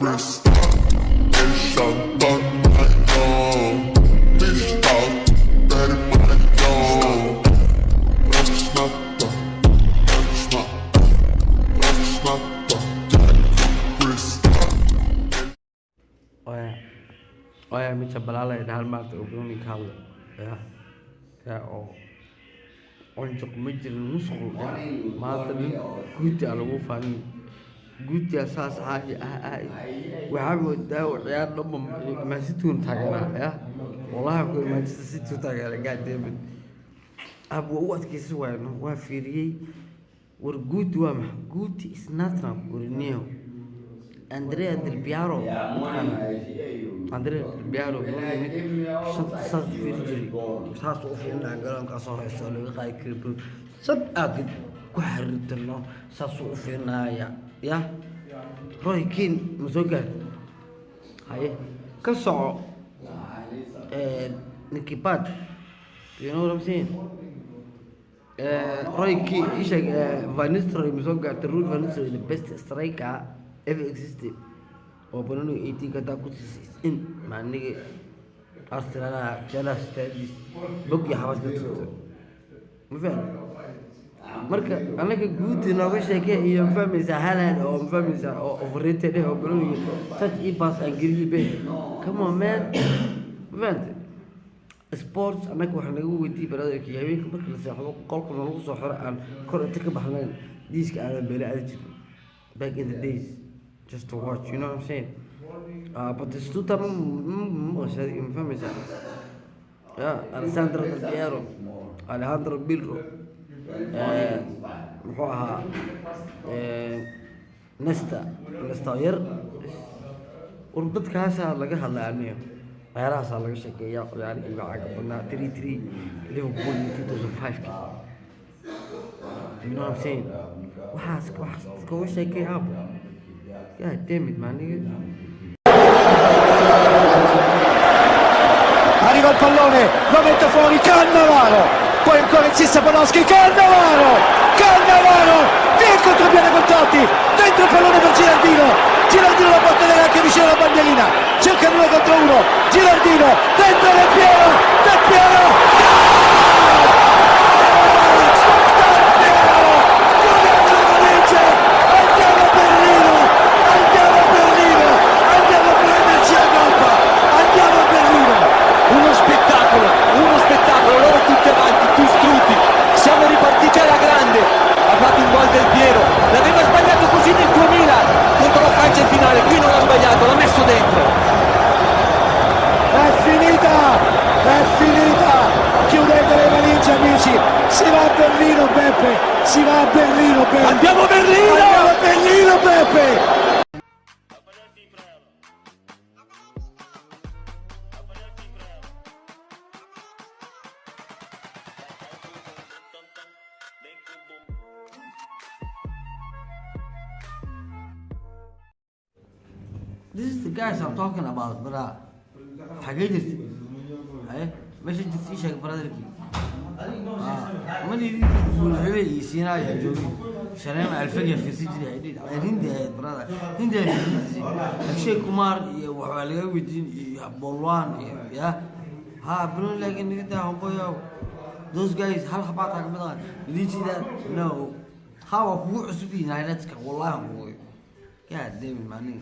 Oya mid balala hal maanta oo brownie ka hadla oo onjo kuma jirin musqul maanta guud lagu faanin guud saas waxa moodaa ciyaar dhab ma si tuun taageera wallahi ku ma si tuun taageera gaadeen abu wadkiisa waa fiiriyay war guud waa ma guud is nothing urniyo Andrea Del Piero Andrea Del Piero saas fiirjiri saas u fiirnaa garoonka soo haysto laga qaay kirib sad aad ku xariirtano saas u fiirnaaya ya Roy Keane masoga haye ka soco Nicky Butt you know what I'm saying Roy Keane isha Van Nistelrooy masoga Ruud Van Nistelrooy the best striker ever existed oo Bruno 18 ka ku in maaniga Arsenal jala stadis bogi xabad ka tuurto ma fahmi marka anaga guud inooga sheekay iyo fahmaysa Haaland oo fahmaysa oo overrated oo Bruno touch i pass and give be come on man event sports anaga waxa lagu weydiiyay baradka habeenka marka la seexdo qolka lagu soo xiro aan kor inta ka baxnayn diiska aan beelay ajir back in the days just to watch, you know what I'm saying? But it's too tough. Alessandro Del Piero, Alejandro Bilro, Nesta yer. Urdad kaasa laga hadlaanayo. Ayaraas laga sheekeeyaa qoyaali iga caqabna 3-3 Liverpool 2005. You know what I'm saying? Waxaas koo sheekeeyaa. God damn it, man. Arriva il pallone, lo mette fuori Cannavaro. Poi ancora insiste Podolski, Cannavaro, via il contropiede con Totti, dentro il pallone per Gilardino la porta anche vicino alla bandierina, cerca 2 contro 1, Gilardino, dentro Del Piero, uno spettacolo, loro tutti avanti, distrutti, siamo ripartiti alla grande, ha fatto un gol Del Piero, l'aveva sbagliato così nel 2000 contro la Francia in finale, qui non l'ha sbagliato, l'ha messo dentro. È finita, chiudete le valigie amici, si va a Berlino Beppe, andiamo a Berlino Beppe! This is the guys I'm talking about, brother. حاجات ماشي تسي شيء برادرك من يقول يسينا يا جوي سلام على الفجر في سجل عديد هندي برادر هندي شيء كمار وحوالي ودين بولوان يا ها برون لكن كده هم بيو those guys هل خبطت على كمان ليش ده no هوا هو عصبي نايلتك والله هو يا ديم ماني